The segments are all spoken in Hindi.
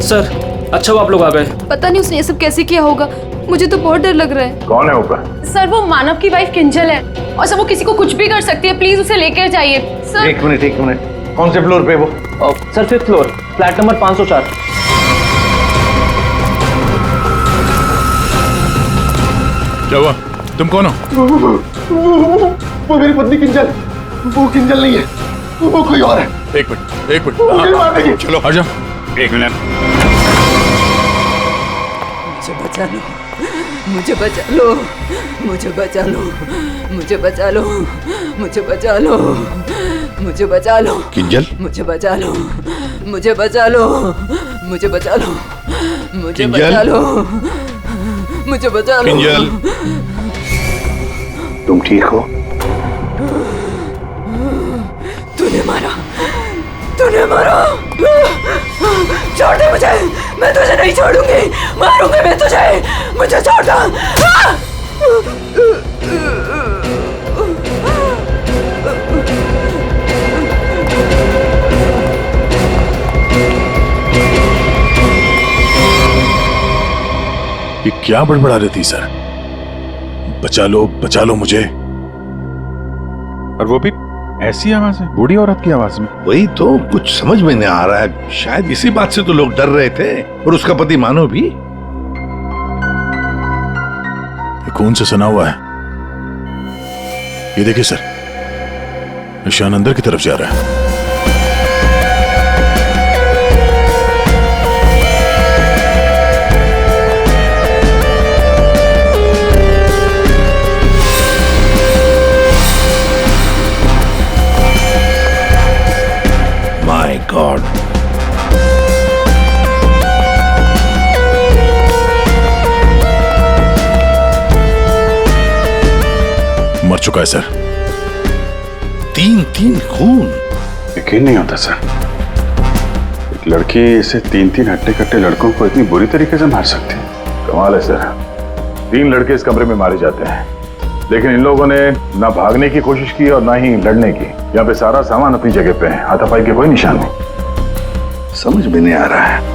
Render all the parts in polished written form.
सर अच्छा वो आप लोग आ गए। पता नहीं उसने ये सब कैसे किया होगा, मुझे तो बहुत डर लग रहा है। कौन है ऊपर? सर वो मानव की वाइफ किंजल है और सर वो किसी को कुछ भी कर सकती है, प्लीज उसे लेकर जाइए सर। एक मिनट, कौन से फ्लोर पे वो? Sir 5th floor, flat number 504। क्या हुआ? तुम कौन हो? वो मेरी पत्नी किंजल। वो किंजल नहीं है, वो कोई और है। एक मिनट हाँ, चलो आ जाओ। एक मिनट। मुझे बचा लो, मुझे बचा लो, मुझे बचा लो, मुझे बचा लो, मुझे बचा लो, किंजल मुझे बचा लो, मुझे बचा लो, मुझे बचा लो, मुझे बचा लो, मुझे बचा लो। किंजल तुम ठीक हो? तूने मारा, तूने मारा। छोड़ दे मुझे, मैं तुझे नहीं छोड़ूंगी, मारूंगी मैं तुझे, मुझे छोड़ दो। ये क्या बड़बड़ा रही थी सर? बचा लो मुझे। और वो भी ऐसी आवाज है, बूढ़ी औरत की आवाज में। वही तो कुछ समझ में नहीं आ रहा है। शायद इसी बात से तो लोग डर रहे थे, और उसका पति मानव भी। ये खून से सना हुआ है। ये देखिए सर, निशान अंदर की तरफ जा रहा है। My God. मर चुका है सर। 3 खून। यकीन नहीं होता सर, एक लड़की इसे 3 हट्टे कट्टे लड़कों को इतनी बुरी तरीके से मार सकती है। कमाल है सर, 3 लड़के इस कमरे में मारे जाते हैं, लेकिन इन लोगों ने ना भागने की कोशिश की और ना ही लड़ने की। यहाँ पे सारा सामान अपनी जगह पे है, हाथापाई के कोई निशान नहीं। समझ में नहीं आ रहा है।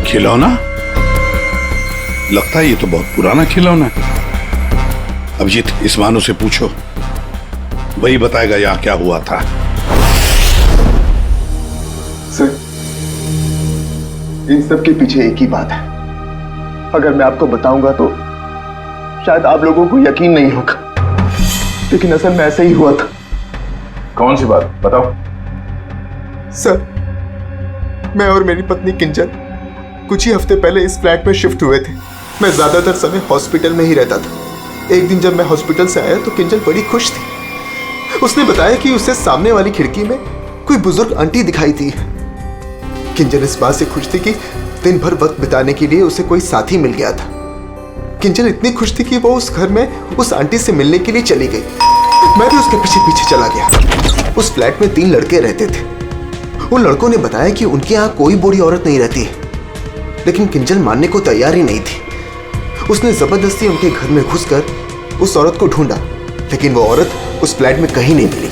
खिलौना? लगता है ये तो बहुत पुराना खिलौना है। अभिजीत, इस मानो से पूछो, वही बताएगा यहाँ क्या हुआ था। सर, इन सब के पीछे एक ही बात है। अगर मैं आपको बताऊंगा तो शायद आप लोगों को यकीन नहीं होगा, लेकिन असल में ऐसा ही हुआ था। कौन सी बात बताओ? सर, मैं और मेरी पत्नी किंजल कुछ ही हफ्ते पहले इस फ्लैट में शिफ्ट हुए थे। मैं ज्यादातर समय हॉस्पिटल में ही रहता था। एक दिन जब मैं हॉस्पिटल से आया तो किंजल बड़ी खुश थी। उसने बताया कि उसे सामने वाली खिड़की में कोई बुजुर्ग आंटी दिखाई थी। किंजल इस बात से खुश थी कि दिन भर वक्त बिताने के लिए उसे कोई साथी मिल गया था। किंजल इतनी खुश थी कि वो उस घर में उस आंटी से मिलने के लिए चली गई। मैं भी उसके पीछे पीछे चला गया। उस फ्लैट में 3 लड़के रहते थे। उन लड़कों ने बताया कि उनके यहाँ कोई बूढ़ी औरत नहीं रहती है, लेकिन किंजल मानने को तैयार ही नहीं थी। उसने जबरदस्ती उनके घर में घुसकर उस औरत को ढूंढा, लेकिन वो औरत उस फ्लैट में कहीं नहीं मिली।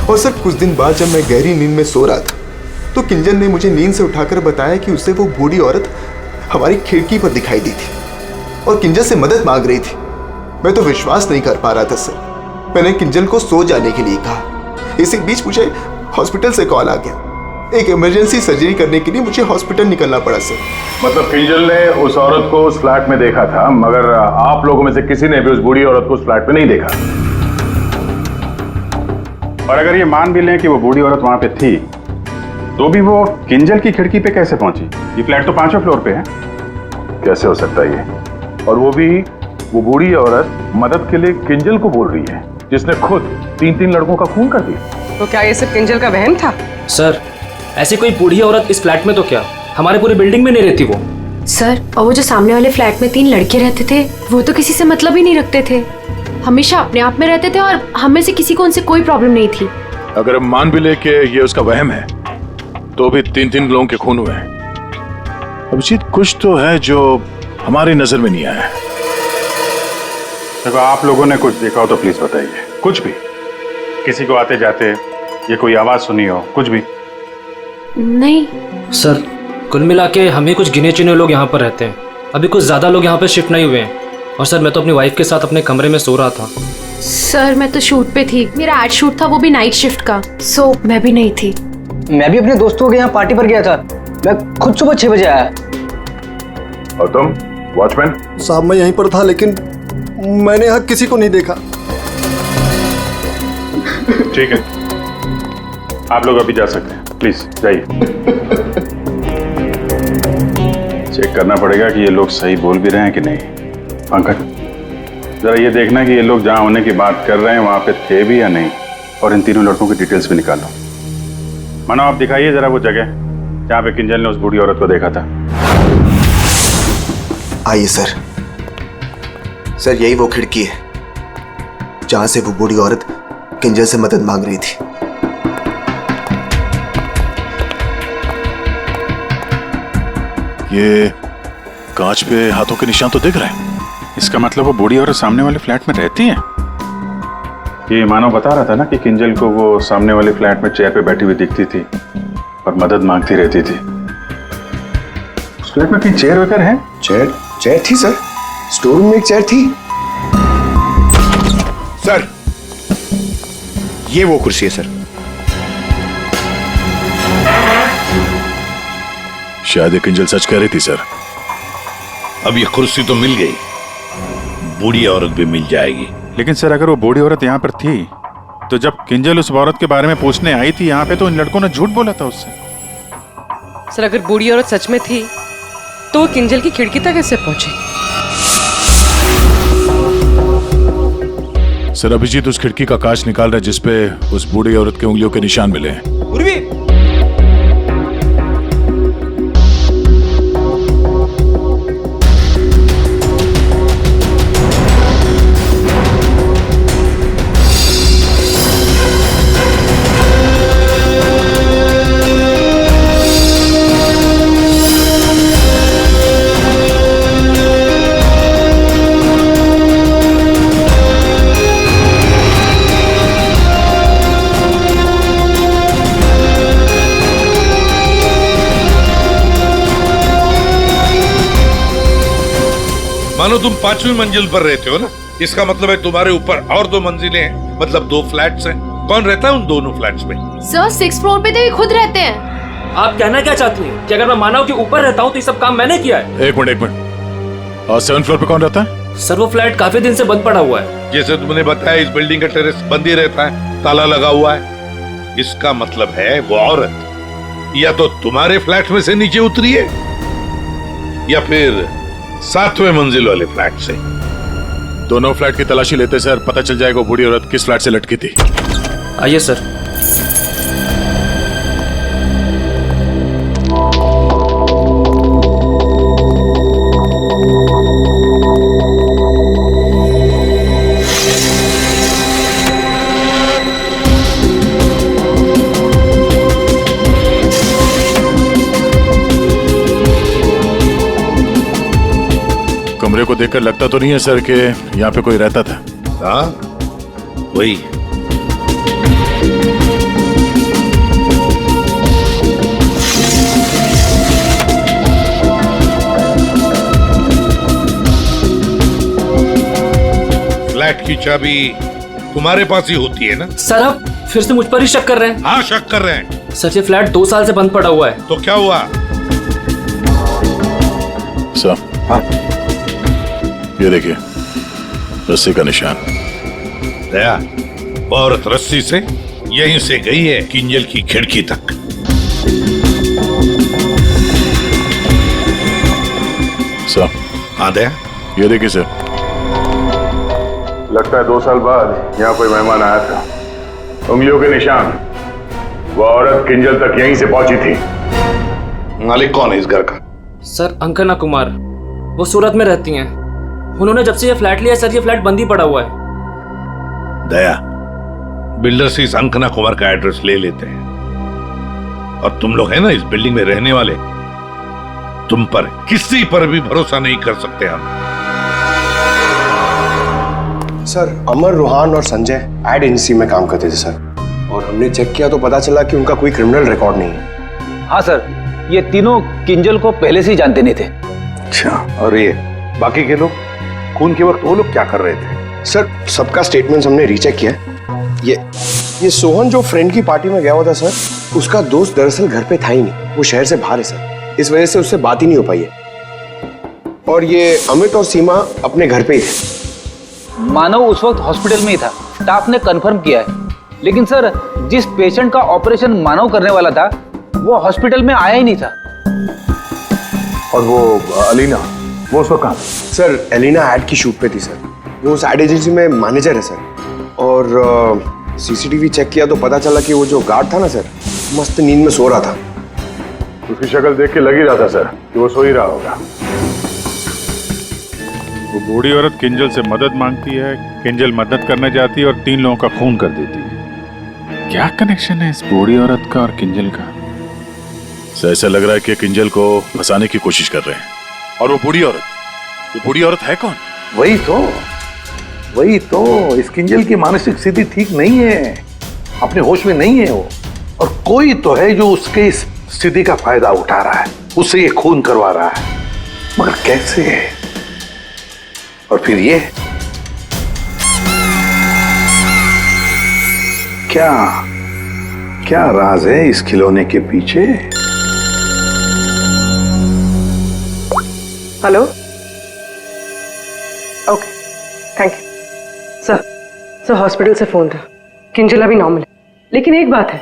और सर, कुछ दिन बाद जब मैं गहरी नींद में सो रहा था तो किंजल ने मुझे नींद से उठाकर बताया कि उसे वो बूढ़ी औरत हमारी खिड़की पर दिखाई दी थी और किंजल से मदद मांग रही थी। मैं तो विश्वास नहीं कर पा रहा था सर। मैंने किंजल को सो जाने के लिए कहा। इसी बीच मुझे हॉस्पिटल से कॉल आ गया। एक इमरजेंसी सर्जरी करने के लिए मुझे हॉस्पिटल निकलना पड़ा सर। मतलब किंजल ने उस औरत को उस फ्लैट में देखा था, मगर आप लोगों में से किसी ने भी उस बूढ़ी औरत को उस फ्लैट में नहीं देखा। और अगर ये मान भी लें कि वो बूढ़ी औरत वहां पे थी, तो भी वो किंजल की खिड़की पे कैसे पहुंची? ये फ्लैट तो 5वें फ्लोर पे है। कैसे हो सकता है ये? और वो बूढ़ी औरत मदद के लिए किंजल को बोल रही है, जिसने खुद 3 लड़कों का खून कर दिया। तो क्या ये सब किंजल का वहम था? सर ऐसी कोई बूढ़ी औरत इस फ्लैट में तो क्या, हमारे पूरी बिल्डिंग में नहीं रहती वो। सर, और वो जो सामने वाले फ्लैट में 3 लड़के रहते थे, वो तो किसी से मतलब ही नहीं रखते थे। हमेशा अपने आप में रहते थे और हम में से किसी को उनसे कोई प्रॉब्लम नहीं थी। अगर हम मान भी ले कि ये उसका वहम है, तो भी 3 लोगों के खून हुए हैं। अभिजीत, कुछ तो है जो हमारी नजर में नहीं आया है। देखो, आप लोगों ने कुछ देखा हो तो प्लीज बताइए। कुछ भी, किसी को आते जाते ये कोई आवाज सुनी हो, कुछ भी? नहीं सर कुल मिला के हम ही कुछ गिने चुने लोग यहाँ पर रहते हैं। अभी कुछ ज़्यादा लोग यहाँ पर शिफ्ट नहीं हुए हैं। और सर मैं तो अपनी वाइफ के साथ अपने कमरे में सो रहा था। सर मैं तो शूट पे थी, मेरा एड शूट था, वो भी नाइट शिफ्ट का, सो मैं भी नहीं थी। मैं भी अपने दोस्तों के यहाँ पार्टी पर गया था, मैं खुद सुबह 6 बजे आया। और तुम वॉचमैन? साहब मैं यहीं पर था, लेकिन मैंने यहाँ किसी को नहीं देखा। ठीक है, आप लोग अभी जा सकते हैं, प्लीज जाइए। चेक करना पड़ेगा कि ये लोग सही बोल भी रहे हैं कि नहीं। पंकज, जरा ये देखना कि ये लोग जहां होने की बात कर रहे हैं वहां पे थे भी या नहीं, और इन तीनों लड़कों की डिटेल्स भी निकालो। मानो आप दिखाइए जरा वो जगह जहां पे किंजल ने उस बूढ़ी औरत को देखा था। आइए सर। सर यही वो खिड़की है जहां से वो बूढ़ी औरत किंजल से मदद मांग रही थी। ये कांच पे हाथों के निशान तो दिख रहे हैं। इसका मतलब वो बूढ़ी औरत सामने वाले फ्लैट में रहती है। ये मानव बता रहा था ना कि किंजल को वो सामने वाले फ्लैट में चेयर पे बैठी हुई दिखती थी और मदद मांगती रहती थी। उस फ्लैट में कहीं चेयर वगैरह है? चेयर थी सर, स्टोर रूम में एक चेयर थी। सर ये वो कुर्सी है सर। शायद ये किंजल सच कह रही थी सर। अब ये कुर्सी तो मिल गई, बूढ़ी औरत भी मिल जाएगी। लेकिन सर अगर वो बूढ़ी औरत यहाँ पर थी तो जब किंजल उस औरत के बारे में पूछने आई थी यहाँ पे, तो इन लड़कों ने झूठ बोला था उससे। सर अगर बूढ़ी औरत सच में थी तो वो किंजल की खिड़की तक कैसे पहुंची? सर अभिजीत उस खिड़की का कांच निकाल रहा है जिसपे उस बूढ़ी औरत के उंगलियों के निशान मिले हैं। मानो तुम 5वीं मंजिल पर रहते हो ना, इसका मतलब है तुम्हारे ऊपर और 2 मंजिलें हैं, मतलब 2 फ्लैट्स हैं। कौन रहता है उन दोनों फ्लैट्स में? सर 6th फ्लोर पे तो ये खुद रहते हैं। आप कहना क्या चाहती हैं कि अगर मैं मानव के ऊपर रहता हूँ तो ये सब काम मैंने किया है? एक मिनट। और 7th फ्लोर पे कौन रहता है? सर वो फ्लैट काफी दिन से बंद पड़ा हुआ है। जैसे तुमने बताया इस बिल्डिंग का टेरेस बंद ही रहता है, ताला लगा हुआ है। इसका मतलब है वो औरत या तो तुम्हारे फ्लैट में से नीचे उतरी है या फिर 7वें मंजिल वाले फ्लैट से। दोनों फ्लैट की तलाशी लेते सर, पता चल जाएगा वो बूढ़ी औरत किस फ्लैट से लटकी थी। आइए सर। कमरे को देखकर लगता तो नहीं है सर कि यहाँ पे कोई रहता था। हाँ वही। फ्लैट की चाबी तुम्हारे पास ही होती है ना? सर आप फिर से मुझ पर ही शक कर रहे हैं? हाँ शक कर रहे हैं। सर ये फ्लैट 2 साल से बंद पड़ा हुआ है। तो क्या हुआ? सर हाँ ये देखिए रस्सी का निशान। दया, औरत रस्सी से यहीं से गई है किंजल की खिड़की तक। सर हाँ दया, ये देखिए सर। लगता है 2 साल बाद यहाँ कोई मेहमान आया था। उंगलियों के निशान, वो औरत किंजल तक यहीं से पहुंची थी। मालिक कौन है इस घर का? सर अंकना कुमार, वो सूरत में रहती हैं। उन्होंने जब से ये फ्लैट लिया सर ये फ्लैट बंद ही पड़ा हुआ है। दया, बिल्डर से इस अंकना कुमार का एड्रेस ले लेते हैं। और तुम लोग है ना इस बिल्डिंग में रहने वाले, तुम पर किसी पर भी भरोसा नहीं कर सकते हम। सर, अमर, रोहान और संजय एड एजेंसी में काम करते थे सर, और हमने चेक किया तो पता चला कि उनका कोई क्रिमिनल रिकॉर्ड नहीं है। हाँ सर, ये तीनों किंजल को पहले से ही जानते नहीं थे। अच्छा, और ये बाकी के लोग, खून के वक्त वो लोग क्या कर रहे थे? सर, सबका स्टेटमेंट्स हमने रीचेक किया। ये सोहन जो फ्रेंड की पार्टी में गया हुआ था सर, उसका दोस्त दरअसल घर पे था ही नहीं, वो शहर से बाहर है सर, इस वजह से उससे बात ही नहीं हो पाई है। और ये अमित और सीमा अपने घर पे ही थे। मानव उस वक्त हॉस्पिटल में ही था, स्टाफ ने कंफर्म किया है। लेकिन सर, जिस पेशेंट का ऑपरेशन मानव करने वाला था वो हॉस्पिटल में आया ही नहीं था। और वो अलीना, वो उसको कहाँ? सर, एलिना एड की शूट पे थी सर, वो उस एड एजेंसी में मैनेजर है सर। और सीसीटीवी चेक किया तो पता चला कि वो जो गार्ड था ना सर, मस्त नींद में सो रहा था। उसकी शक्ल देख के लग ही रहा था सर कि वो सो ही रहा होगा। वो बूढ़ी औरत किंजल से मदद मांगती है, किंजल मदद करने जाती है और 3 लोगों का खून कर देती है। क्या कनेक्शन है इस बूढ़ी औरत का और किंजल का? ऐसा लग रहा है कि किंजल को फंसाने की कोशिश कर रहे हैं। और वो बूढ़ी औरत है कौन? वही तो इस किंजल की मानसिक स्थिति ठीक नहीं है, अपने होश में नहीं है वो, और कोई तो है जो उसके इस स्थिति का फायदा उठा रहा है, उससे ये खून करवा रहा है, मगर कैसे? और फिर ये क्या राज है इस खिलौने के पीछे? Hello, okay, thank you. Sir hospital से फोन था, किंजल अभी नॉर्मल है, लेकिन एक बात है,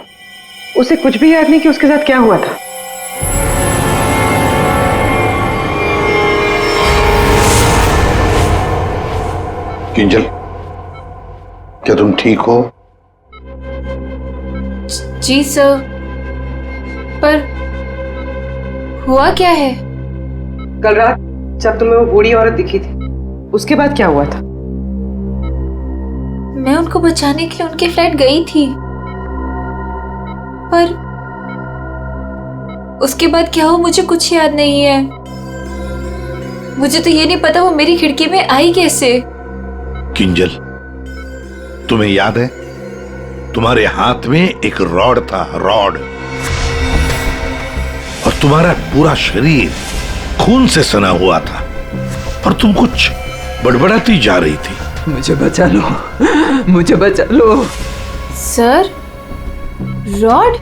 उसे कुछ भी याद नहीं कि उसके साथ क्या हुआ था। किंजल, क्या तुम ठीक हो? जी सर, पर हुआ क्या है? कल रात जब तुम्हें वो बूढ़ी औरत दिखी थी, उसके बाद क्या हुआ था? मैं उनको बचाने के लिए उनके फ्लैट गई थी, पर उसके बाद क्या हुआ मुझे कुछ याद नहीं है। मुझे तो ये नहीं पता वो मेरी खिड़की में आई कैसे। किंजल, तुम्हें याद है तुम्हारे हाथ में एक रॉड था, रॉड, और तुम्हारा पूरा शरीर खून से सना हुआ था, और तुम कुछ बड़बड़ाती जा रही थी। मुझे बचा लो, मुझे बचा लो। सर, रॉड,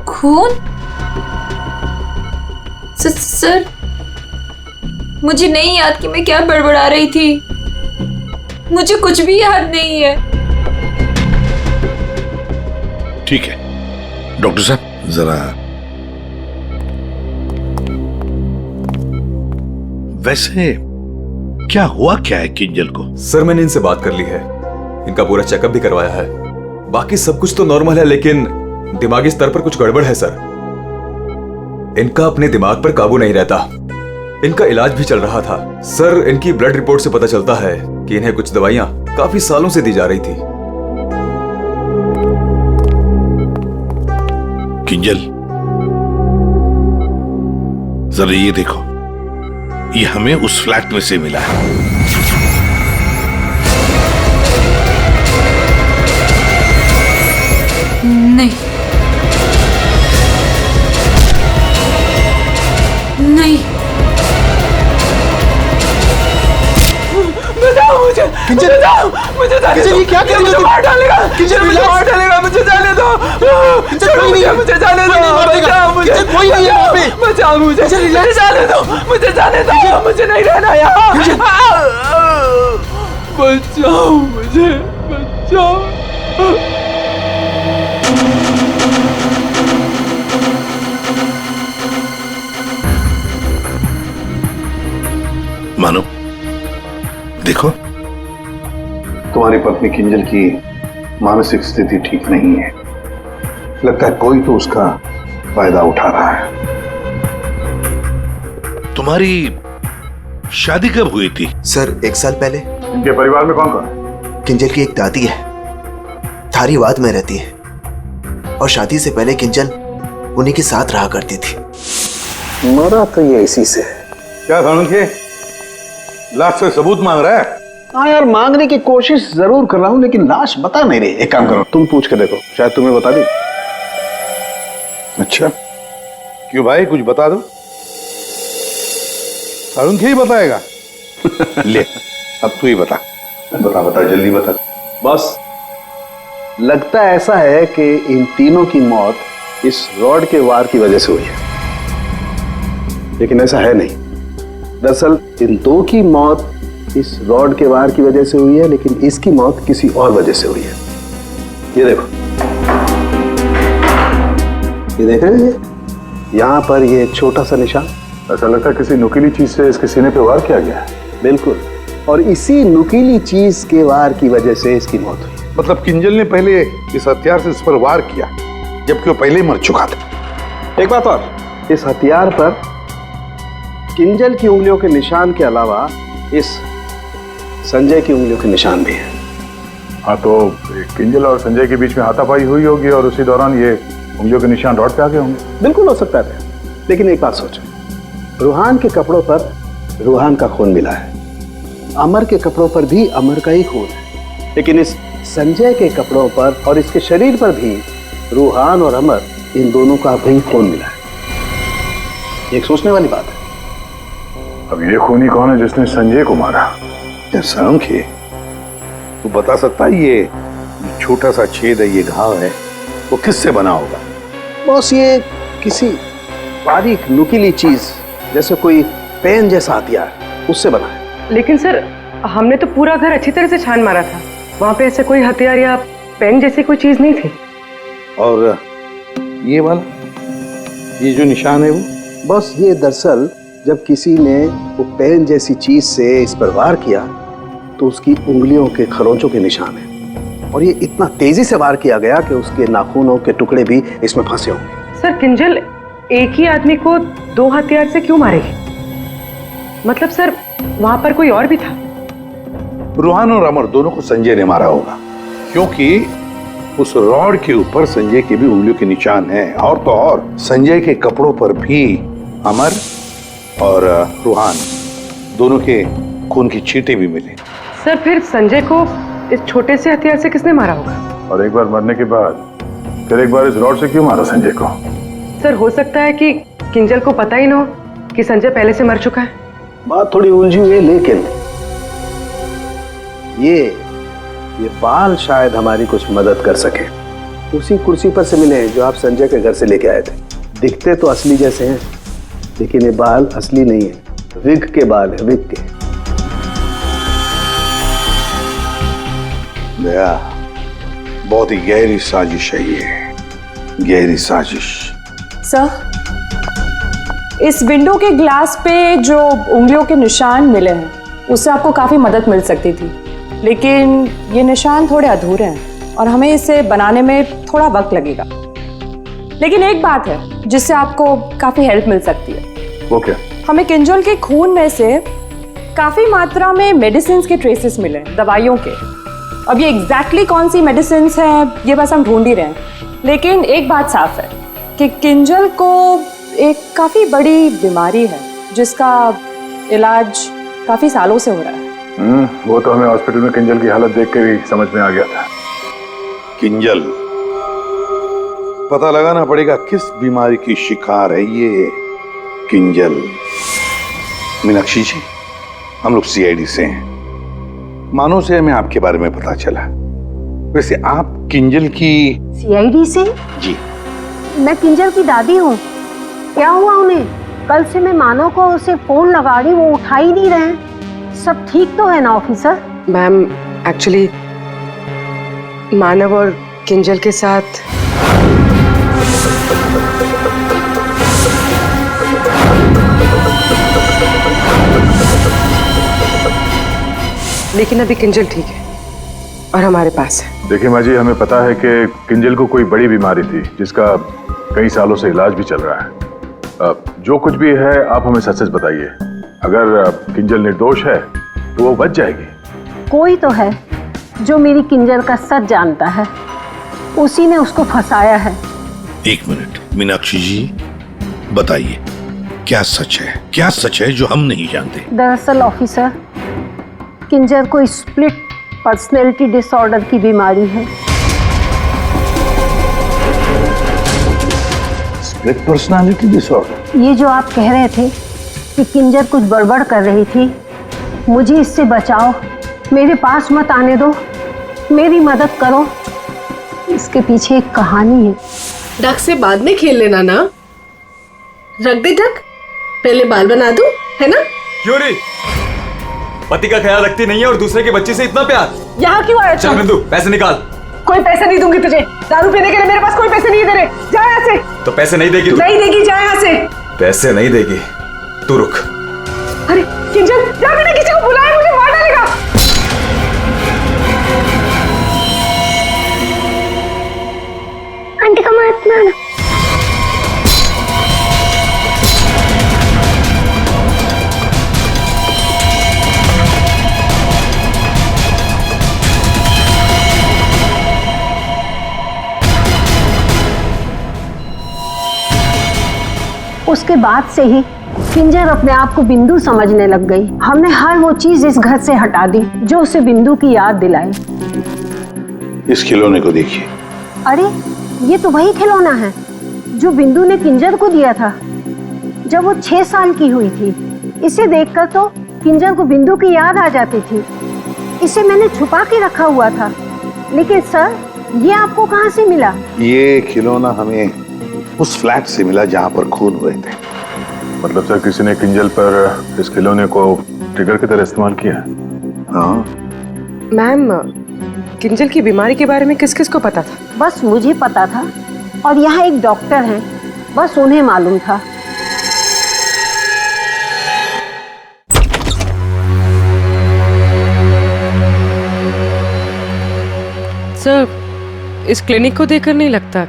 खून? सर, मुझे नहीं याद कि मैं क्या बड़बड़ा रही थी, मुझे कुछ भी याद नहीं है। ठीक है डॉक्टर साहब, जरा वैसे क्या हुआ क्या है किंजल को? सर, मैंने इनसे बात कर ली है, इनका पूरा चेकअप भी करवाया है, बाकी सब कुछ तो नॉर्मल है, लेकिन दिमागी स्तर पर कुछ गड़बड़ है सर। इनका अपने दिमाग पर काबू नहीं रहता। इनका इलाज भी चल रहा था सर। इनकी ब्लड रिपोर्ट से पता चलता है कि इन्हें कुछ दवाइयां काफी सालों से दी जा रही थी। किंजल, जरा ये देखो, ये हमें उस फ्लैट में से मिला है। नहीं, नहीं, बताओ मुझे, किंजल, मुझे जाने दो। ये क्या कर रही हो? मुझे मार डालेगा, किंजल, मुझे मार डालेगा, मुझे जाने दो। कोई नहीं है, मुझे जाने दो, बचाओ मुझे, कोई नहीं है यहाँ पे। बचाओ मुझे, जाने दो, मुझे जाने दो, मुझे नहीं रहना यहाँ। बचाओ मुझे, बचाओ। मानो, देखो, तुम्हारी पत्नी किंजल की मानसिक स्थिति ठीक नहीं है, लगता है कोई तो उसका फायदा उठा रहा है। तुम्हारी शादी कब हुई थी? सर, 1 साल पहले। इनके परिवार में कौन कौन है? किंजल की एक दादी है, धारीवाद में रहती है, और शादी से पहले किंजल उन्हीं के साथ रहा करती थी। मरा तो ये इसी से। क्या समझ के लास्ट से सबूत मांग रहा है? हाँ यार, मांगने की कोशिश जरूर कर रहा हूँ, लेकिन लाश बता नहीं रही। एक काम करो, तुम पूछ के देखो, शायद तुम्हें बता दी। अच्छा, क्यों भाई, कुछ बता दो। अरुण ही बताएगा। ले, अब तू ही बता। बता जल्दी बता। बस लगता ऐसा है कि इन तीनों की मौत इस रॉड के वार की वजह से हुई है, लेकिन ऐसा है नहीं। दरअसल इन दो की मौत इस रॉड के वार की वजह से हुई है, लेकिन इसकी मौत किसी और वजह से हुई है। ये देखो, ये देख रहे हैं, यहाँ पर ये छोटा सा निशान। ऐसा लगता है किसी नुकीली चीज से इसके सीने पे वार किया गया है। बिल्कुल, और इसी नुकीली चीज के वार की वजह से इसकी मौत हुई। मतलब किंजल ने पहले इस हथियार से इस पर वार किया, जबकि वो पहले ही मर चुका था। एक बात और, इस हथियार पर किंजल की उंगलियों के निशान के अलावा इस संजय की उंगलियों के निशान भी हैं। हाँ, तो किंजल और संजय के बीच में हाथापाई हुई होगी और उसी दौरान ये उंगलियों के निशान रॉड पे आ गए होंगे। बिल्कुल हो सकता है, लेकिन एक बात सोचो, रूहान के कपड़ों पर रूहान का खून मिला है, अमर के कपड़ों पर भी अमर का ही खून है, लेकिन इस संजय के कपड़ों पर और इसके शरीर पर भी रूहान और अमर, इन दोनों का भी खून मिला है। एक सोचने वाली बात है। अब ये खूनी कौन है जिसने संजय को मारा? सांखे, तू बता सकता है ये छोटा सा छेद है, ये घाव है, वो किससे बना होगा? बॉस, ये किसी बारीक नुकीली चीज जैसे कोई पेन जैसा हथियार, उससे बना है। लेकिन सर, हमने तो पूरा घर अच्छी तरह से छान मारा था, वहां पे ऐसे कोई हथियार या पेन जैसी कोई चीज नहीं थी। और ये वाला, ये जो निशान है वो? बस ये दरअसल जब किसी ने वो पेन जैसी चीज से इस पर वार किया तो उसकी उंगलियों के खरोंचों के निशान है, और ये इतना तेजी से वार किया गया कि उसके नाखूनों के टुकड़े भी इसमें फंसे होंगे। सर, किंजल एक ही आदमी को दो हथियार से क्यों मारेगी? मतलब सर, वहां पर कोई और भी था? रूहान और अमर दोनों को संजय ने मारा होगा, क्योंकि उस रॉड के ऊपर संजय के भी उंगलियों के निशान हैं, और तो और संजय के कपड़ों पर भी अमर और रूहान दोनों के खून की छींटे भी मिले। सर, फिर संजय को इस छोटे से हथियार से किसने मारा होगा? और एक बार मरने के बाद फिर एक बार इस रॉड से क्यों मारा संजय को? सर, हो सकता है कि किंजल को पता ही ना हो कि संजय पहले से मर चुका है। बात थोड़ी उलझी हुई है, लेकिन ये बाल शायद हमारी कुछ मदद कर सके। उसी कुर्सी पर से मिले जो आप संजय के घर से लेके आए थे। दिखते तो असली जैसे हैं, लेकिन ये बाल असली नहीं है, विग के बाल है, विग के। दया, बहुत ही गहरी साजिश है ये, गहरी साजिश। सर, इस विंडो के ग्लास पे जो उंगलियों के निशान मिले हैं, उससे आपको काफ़ी मदद मिल सकती थी, लेकिन ये निशान थोड़े अधूरे हैं और हमें इसे बनाने में थोड़ा वक्त लगेगा। लेकिन एक बात है जिससे आपको काफ़ी हेल्प मिल सकती है। वो क्या? हमें किंजल के खून में से काफ़ी मात्रा में मेडिसिन के ट्रेसेस मिले, दवाइयों के। अब ये एग्जैक्टली कौन सी मेडिसिन हैं ये बस हम ढूंढ ही रहे हैं, लेकिन एक बात साफ है कि किंजल को एक काफ़ी बड़ी बीमारी है जिसका इलाज काफ़ी सालों से हो रहा है। वो तो हमें हॉस्पिटल में किंजल की हालत देख के ही समझ में आ गया था। किंजल, पता लगाना पड़ेगा किस बीमारी की शिकार है ये किंजल। मीनाक्षी जी, हम लोग सीआईडी से हैं, मानो से हमें आपके बारे में पता चला। वैसे आप किंजल की? सीआईडी से? जी। मैं किंजल की दादी हूँ। क्या हुआ उन्हें? कल से मैं मानव को उसे फोन लगा रही, वो उठा ही नहीं रहे। सब ठीक तो है ना ऑफिसर? मैम, एक्चुअली मानव और किंजल के साथ लेकिन अभी किंजल ठीक है और हमारे पास है। देखिए माँ जी, हमें पता है कि किंजल को कोई बड़ी बीमारी थी जिसका कई सालों से इलाज भी चल रहा है। जो कुछ भी है आप हमें सच सच बताइए। अगर किंजल निर्दोष है तो वो बच जाएगी। कोई तो है जो मेरी किंजल का सच जानता है, उसी ने उसको फंसाया है। एक मिनट मीनाक्षी जी, बताइए क्या सच है, क्या सच है जो हम नहीं जानते? दरअसल ऑफिसर, किंजर को स्प्लिट पर्सनैलिटी डिसऑर्डर की बीमारी है। Split personality disorder? ये जो आप कह रहे थे कि किंजर कुछ गड़बड़ कर रही थी, मुझे इससे बचाओ, मेरे पास मत आने दो, मेरी मदद करो। इसके पीछे एक कहानी है। डक से बाद में खेल लेना ना। रख दे डक, पहले बाल बना दूं, है ना? क्यों नहीं? पति का ख्याल रखती नहीं है और दूसरे के बच्चे से इतना प्यार। यहाँ क्यों आया? चल बिंदु, पैसे निकाल। कोई पैसे नहीं दूंगी तुझे, दारू पीने के लिए मेरे पास कोई पैसे नहीं दे रहे। जा यहाँ से। तो पैसे नहीं देगी तू? नहीं देगी, जा यहाँ से। पैसे नहीं देगी, तू रुक। अरे किंजल, जा, मैंने किसी को बुलाया, मुझे मार डालेगा। आंटी का मत मारना। उसके बाद से ही किंजर अपने आप को बिंदु समझने लग गई। हमने हर वो चीज इस घर से हटा दी जो उसे बिंदु की याद दिलाए। इस खिलौने को देखिए। अरे ये तो वही खिलौना है जो बिंदु ने किंजर को दिया था जब वो 6 साल की हुई थी। इसे देखकर तो किंजर को बिंदु की याद आ जाती थी। इसे मैंने छुपा के रखा हुआ था। लेकिन सर, ये आपको कहाँ से मिला? ये खिलौना हमें उस फ्लैट से मिला जहां पर खून हुए थे। मतलब सर, किसी ने किंजल पर इस खिलौने को ट्रिगर की तरह इस्तेमाल किया? हाँ मैम, किंजल की बीमारी के बारे में किस किस को पता था? बस मुझे पता था और यहाँ एक डॉक्टर हैं, बस उन्हें मालूम था। सर, इस क्लिनिक को देखकर नहीं लगता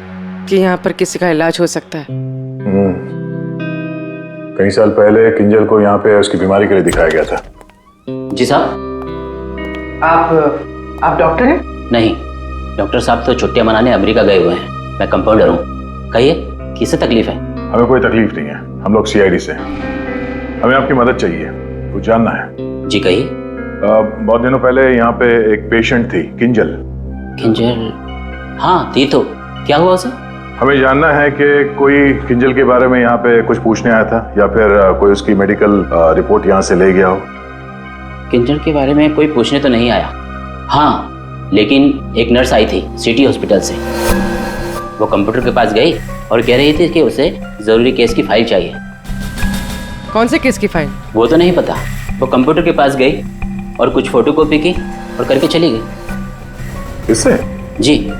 कि यहाँ पर किसी का इलाज हो सकता है। कई साल पहले किंजल को यहाँ पे उसकी बीमारी के लिए दिखाया गया था। जी साहब। आप डॉक्टर हैं? नहीं, डॉक्टर साहब तो छुट्टियां मनाने अमेरिका गए हुए हैं। मैं कंपाउंडर हूँ। कहिए, किससे तकलीफ है? हमें कोई तकलीफ नहीं है, हम लोग CID से हैं। हमें आपकी मदद चाहिए, कुछ जानना है। जी कहिए। बहुत दिनों पहले यहाँ पे एक पेशेंट थी, किंजल। किंजल? हाँ थी तो, क्या हुआ उसे? हमें जानना है कि कोई किंजल के बारे में यहाँ पे कुछ पूछने आया था या फिर कोई उसकी मेडिकल रिपोर्ट यहाँ से ले गया हो। किंजल के बारे में कोई पूछने तो नहीं आया। हाँ, लेकिन एक नर्स आई थी सिटी हॉस्पिटल से। वो कंप्यूटर के पास गई और कह रही थी कि उसे जरूरी केस की फाइल चाहिए। कौन से केस की फाइल? वो तो नहीं पता। वो कंप्यूटर के पास गई और कुछ फोटोकॉपी की और करके चली गई। इससे? जी।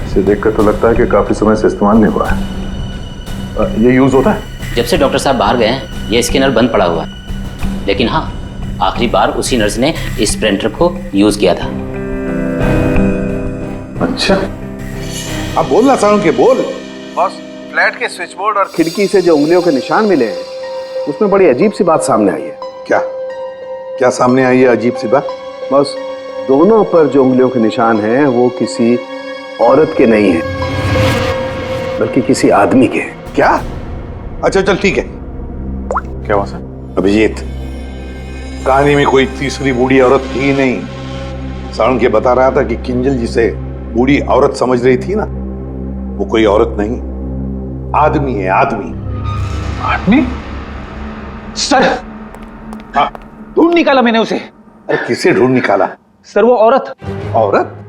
इसे देखकर तो लगता है कि काफी समय से इस्तेमाल नहीं हुआ है। ये यूज होता है? जब से डॉक्टर साहब बाहर गए हैं ये स्कैनर बंद पड़ा हुआ है। लेकिन हाँ, आखिरी बार उसी नर्स ने इस प्रिंटर को यूज किया था। अच्छा, अब बोलना साउंड के बोल। बस, फ्लैट के स्विच बोर्ड और खिड़की से जो उंगलियों के निशान मिले हैं उसमें बड़ी अजीब सी बात सामने आई है। क्या क्या सामने आई है अजीब सी बात? बस, दोनों पर जो उंगलियों के निशान हैं वो किसी औरत के नहीं है बल्कि किसी आदमी के। क्या? अच्छा चल ठीक है। क्या हुआ सर? अभिजीत, कहानी में कोई तीसरी बूढ़ी औरत थी ही नहीं। साउंड के बता रहा था कि किंजल जिसे बूढ़ी औरत समझ रही थी ना, वो कोई औरत नहीं, आदमी है। आदमी? आदमी? सर, हाँ, ढूंढ निकाला मैंने उसे। अरे किसे ढूंढ निकाला? सर, वो औरत। औरत?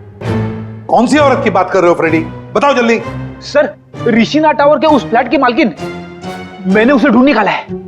कौन सी औरत की बात कर रहे हो फ्रेडी? बताओ जल्दी। सर, ऋषिना टावर के उस फ्लैट की मालकिन, मैंने उसे ढूंढ निकाला है।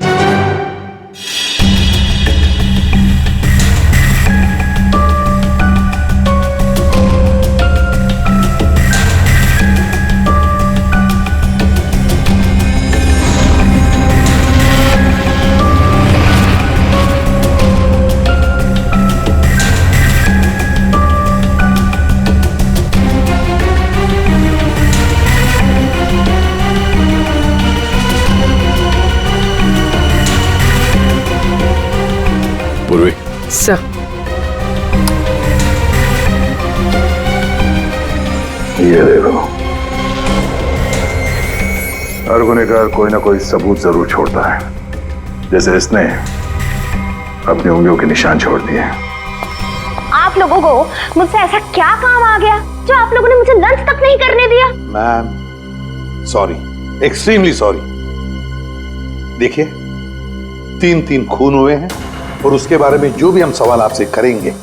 सर, ये देखो, हर गुनहगार कोई ना कोई सबूत जरूर छोड़ता है। जैसे इसने अपनी उंगलियों के निशान छोड़ दिए हैं। आप लोगों को मुझसे ऐसा क्या काम आ गया जो आप लोगों ने मुझे लंच तक नहीं करने दिया? Ma'am sorry, extremely sorry. देखिए 3 खून हुए हैं और उसके बारे में जो भी हम सवाल आपसे करेंगे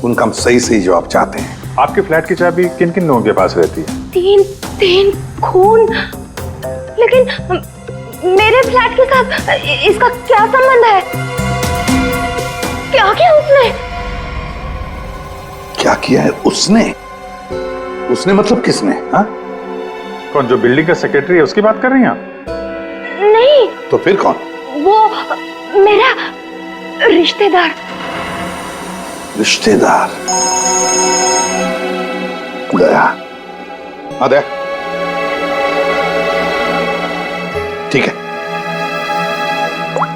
उनका हम सही सही जवाब चाहते हैं। आपके फ्लैट की चाबी किन किन लोगों के पास रहती है? 3 खून, लेकिन मेरे फ्लैट के साथ इसका क्या संबंध है? क्या किया उसने? क्या किया है उसने? उसने मतलब किसने? हाँ? कौन, जो बिल्डिंग का सेक्रेटरी है उसकी बात कर रही हैं आप? नहीं। तो फिर कौन? वो मेरा रिश्तेदार। रिश्तेदार गया। दया ठीक है।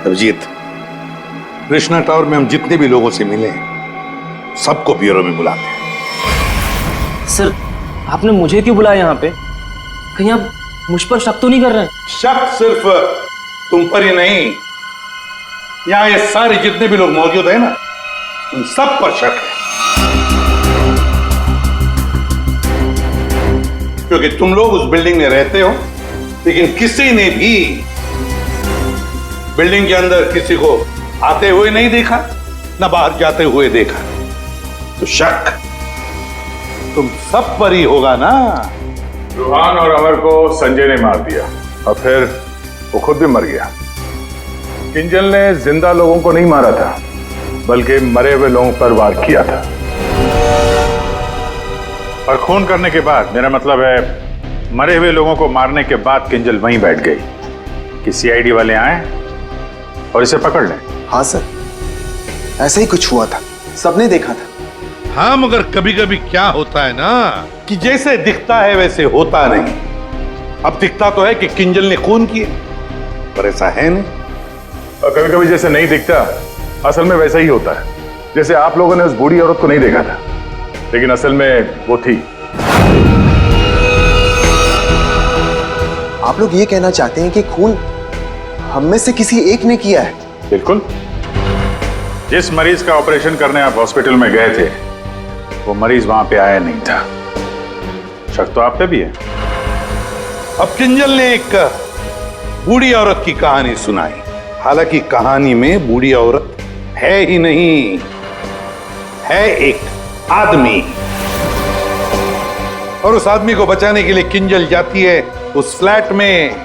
अभिजीत, कृष्णा टावर में हम जितने भी लोगों से मिले हैं सबको ब्यूरो में बुलाते हैं। सर आपने मुझे क्यों बुलाया यहाँ पे? कहीं आप मुझ पर शक तो नहीं कर रहे हैं? शक सिर्फ तुम पर ही नहीं, यहाँ ये सारे जितने भी लोग मौजूद हैं ना, उन सब पर शक है। क्योंकि तुम लोग उस बिल्डिंग में रहते हो, लेकिन किसी ने भी बिल्डिंग के अंदर किसी को आते हुए नहीं देखा, ना बाहर जाते हुए देखा। तो शक तुम सब पर ही होगा ना। रूहान और अमर को संजय ने मार दिया और फिर वो खुद भी मर गया। किंजल ने जिंदा लोगों को नहीं मारा था, बल्कि मरे हुए लोगों पर वार किया था। और खून करने के बाद, मेरा मतलब है मरे हुए लोगों को मारने के बाद किंजल वहीं बैठ गई कि सीआईडी वाले आए और इसे पकड़ लें। हाँ सर, ऐसा ही कुछ हुआ था, सबने देखा था। हाँ, मगर कभी कभी क्या होता है ना कि जैसे दिखता है वैसे होता नहीं। अब दिखता तो है कि किंजल ने खून किए, पर ऐसा है नहीं। और कभी कभी जैसे नहीं दिखता, असल में वैसा ही होता है। जैसे आप लोगों ने उस बूढ़ी औरत को नहीं देखा था, लेकिन असल में वो थी। आप लोग ये कहना चाहते हैं कि खून हम में से किसी एक ने किया है? बिल्कुल। जिस मरीज का ऑपरेशन करने आप हॉस्पिटल में गए थे, वो मरीज वहां पे आया नहीं था। शक तो आप पे भी है। अब किंजल ने एक बूढ़ी औरत की कहानी सुनाई। हालांकि कहानी में बूढ़ी औरत है ही नहीं, है एक आदमी। और उस आदमी को बचाने के लिए किंजल जाती है उस फ्लैट में,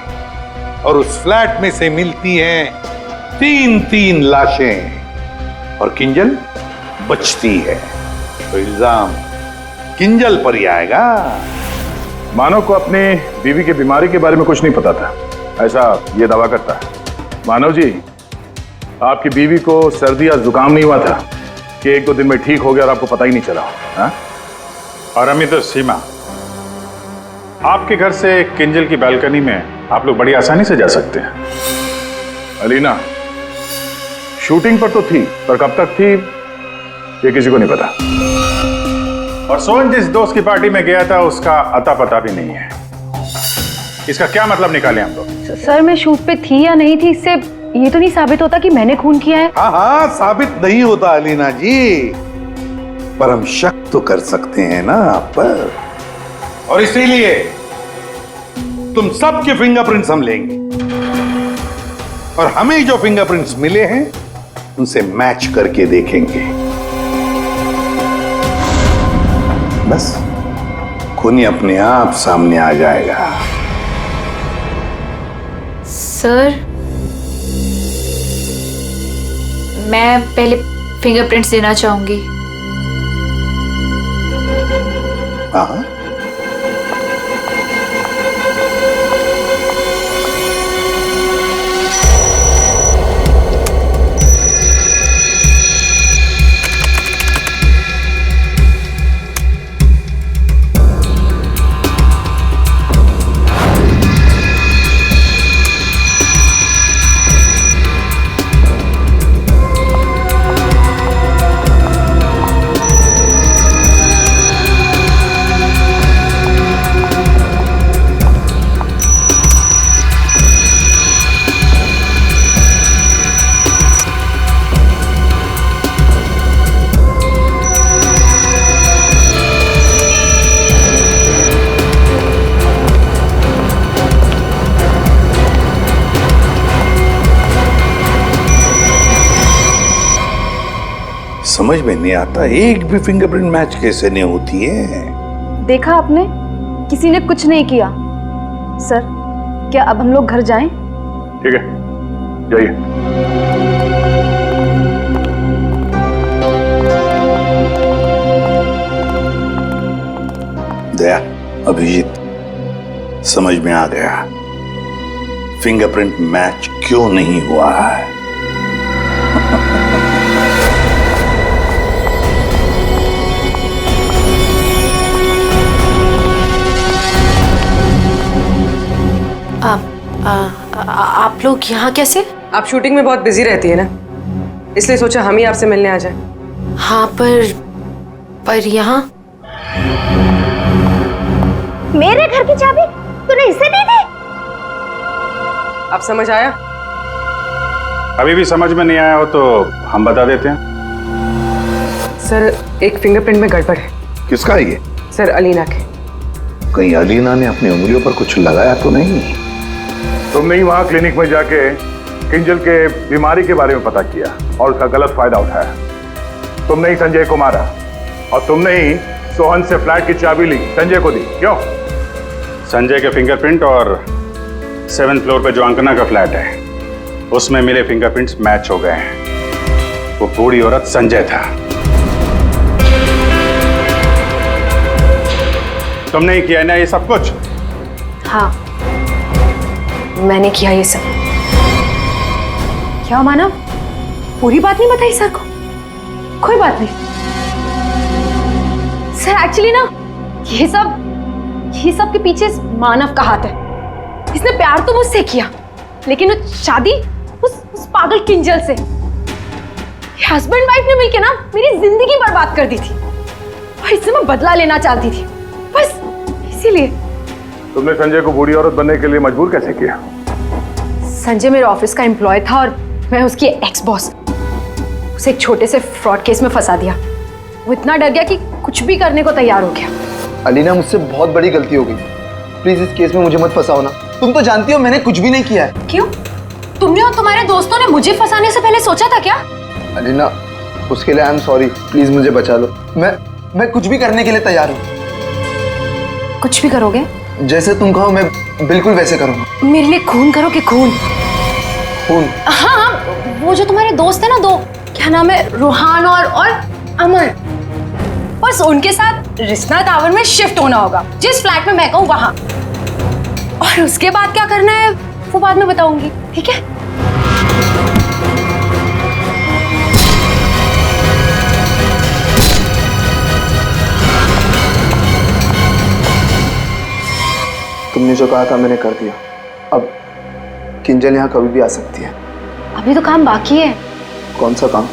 और उस फ्लैट में से मिलती हैं 3 लाशें, और किंजल बचती है। तो इल्जाम किंजल पर ही आएगा। मानव को अपनी बीवी की बीमारी के बारे में कुछ नहीं पता था, ऐसा ये दावा करता है। मानव जी, आपकी बीवी को सर्दी या जुकाम नहीं हुआ था कि 1-2 दिन में ठीक हो गया और आपको पता ही नहीं चला? हाँ? और अमित और सीमा, आपके घर से किंजल की बालकनी में आप लोग बड़ी आसानी से जा सकते हैं। अलीना शूटिंग पर तो थी, पर कब तक थी ये किसी को नहीं पता। और सोहन जिस दोस्त की पार्टी में गया था उसका अता पता भी नहीं है। इसका क्या मतलब निकाले हम लोग? सर मैं शूट पे थी या नहीं थी, इससे ये तो नहीं साबित होता कि मैंने खून किया है। हाँ हाँ, साबित नहीं होता अलीना जी, पर हम शक तो कर सकते हैं ना आप पर। और इसीलिए तुम सबके फिंगरप्रिंट्स हम लेंगे, और हमें जो फिंगरप्रिंट्स मिले हैं उनसे मैच करके देखेंगे। बस खूनी अपने आप सामने आ जाएगा। सर मैं पहले फिंगरप्रिंट्स देना चाहूंगी। हाँ, समझ में नहीं आता, एक भी फिंगरप्रिंट मैच कैसे नहीं होती है। देखा आपने, किसी ने कुछ नहीं किया। सर, क्या अब हम लोग घर जाएं? ठीक है, जाइए। दया, अभिजीत, समझ में आ गया फिंगरप्रिंट मैच क्यों नहीं हुआ है। आप लोग यहाँ कैसे? आप शूटिंग में बहुत बिजी रहती है ना, इसलिए सोचा हम ही आपसे मिलने आ जाएं। हाँ, पर यहाँ मेरे घर की चाबी तूने इसे दी थी? अब समझ आया? अभी भी समझ में नहीं आया हो तो हम बता देते हैं। सर, एक फिंगरप्रिंट में गड़बड़ है। किसका है ये? सर, अलीना के। कहीं अलीना ने अपनी उंगलियों पर कुछ लगाया तो नहीं? तुमने ही वहां क्लिनिक में जाके किंजल के बीमारी के बारे में पता किया और उसका गलत फायदा उठाया। तुमने ही संजय को मारा और तुमने ही सोहन से फ्लैट की चाबी ली, संजय को दी। क्यों? संजय के फिंगरप्रिंट और 7th फ्लोर पे जो अंकना का फ्लैट है उसमें मिले फिंगरप्रिंट्स मैच हो गए हैं। वो बूढ़ी औरत संजय था। तुमने ही किया ना ये सब कुछ? हाँ, मैंने किया ये सब। क्या मानव, पूरी बात नहीं बताई सर को? कोई बात नहीं सर, एक्चुअली ना ये सब के पीछे मानव का हाथ है। इसने प्यार तो मुझसे किया, लेकिन वो शादी उस पागल किंजल से। हस्बैंड वाइफ ने मिलकर ना मेरी जिंदगी बर्बाद कर दी थी और इससे मैं बदला लेना चाहती थी, बस इसीलिए। तुमने संजय को बूढ़ी औरत बनने के लिए मजबूर कैसे किया? संजय मेरे ऑफिस का एम्प्लॉय था और मैं उसकी एक्स बॉस। उसे एक छोटे से फ्रॉड केस में फंसा दिया। वो इतना डर गया कि कुछ भी करने को तैयार हो गया। अलीना, मुझसे बहुत बड़ी गलती हो गई, प्लीज इस केस में मुझे मत फंसाओ ना। तुम तो जानती हो मैंने कुछ भी नहीं किया है। क्यों? तुमने और तुम्हारे दोस्तों ने मुझे फंसाने से पहले सोचा था क्या? अलीना, उसके लिए आई एम सॉरी, प्लीज मुझे बचा लो। मैं कुछ भी करने के लिए तैयार हूँ। कुछ भी करोगे? जैसे तुम कहो मैं बिल्कुल वैसे करूँगा। मेरे लिए खून करोगे? खून? हाँ, वो जो तुम्हारे दोस्त है ना, दो, क्या नाम है, रूहान और अमर, बस उनके साथ रिश्ना टावर में शिफ्ट होना होगा, जिस फ्लैट में मैं कहूँ वहां। और उसके बाद क्या करना है वो बाद में बताऊंगी, ठीक है? तुमने जो कहा था मैंने कर दिया। अब किंजल यहाँ कभी भी आ सकती है। अभी तो काम बाकी है। कौन सा काम?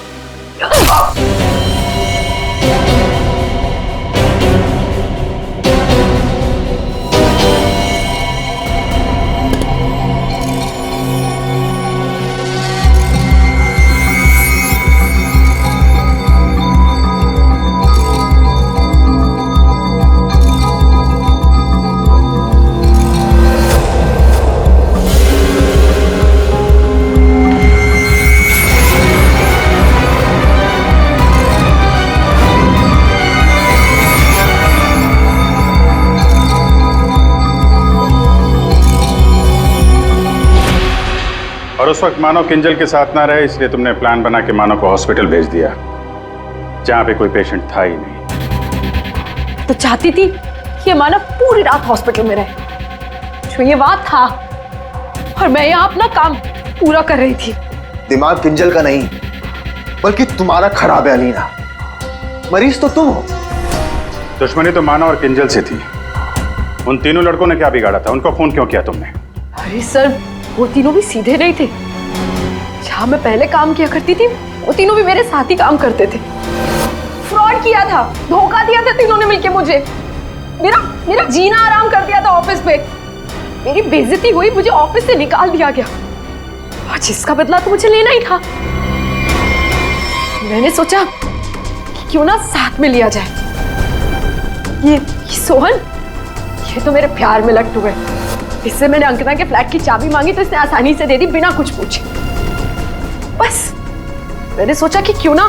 और उस वक्त मानव किंजल के साथ ना रहे, इसलिए तुमने प्लान बना के मानव को हॉस्पिटल भेज दिया जहां पे कोई पेशेंट था ही नहीं। तो चाहती थी कि मानव पूरी रात हॉस्पिटल में रहे, जो ये बात था, और मैं यहाँ अपना काम पूरा कर रही थी। दिमाग किंजल का नहीं बल्कि तुम्हारा खराब है अलीना। मरीज तो तुम हो। दुश्मनी तो मानव और किंजल से थी। उन तीनों लड़कों ने क्या बिगाड़ा था? उनको फोन क्यों किया तुमने? अरे सर, वो तीनों भी सीधे नहीं थे। जहां मैं पहले काम किया करती थी वो तीनों भी मेरे साथ ही काम करते थे। फ्रॉड किया था, धोखा दिया था तीनों ने मिलके मुझे। मेरा जीना आराम कर दिया था ऑफिस पे। मेरी बेइज्जती हुई, मुझे ऑफिस से निकाल दिया गया, और जिसका बदला तो मुझे लेना ही था। मैंने सोचा कि क्यों ना साथ में लिया जाए। ये सोहन, ये तो मेरे प्यार में लट्टू है। इससे मैंने अंकना के फ्लैट की चाबी मांगी तो इसने आसानी से दे दी, बिना कुछ पूछे। बस मैंने सोचा कि क्यों ना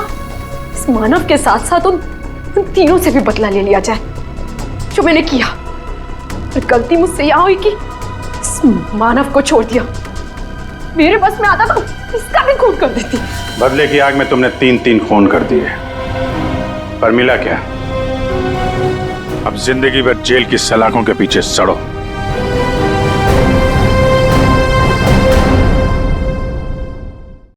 इस इस मानव के साथ साथ उन तीनों से भी बदला ले लिया जाए जो मैंने किया। पर गलती मुझसे यहां हुई कि इस मानव को छोड़ दिया। मेरे बस में आता तो इसका भी खून कर देती। बदले की आग में तुमने 3 खून कर दिए, पर मिला क्या? अब जिंदगी भर जेल की सलाखों के पीछे सड़ो।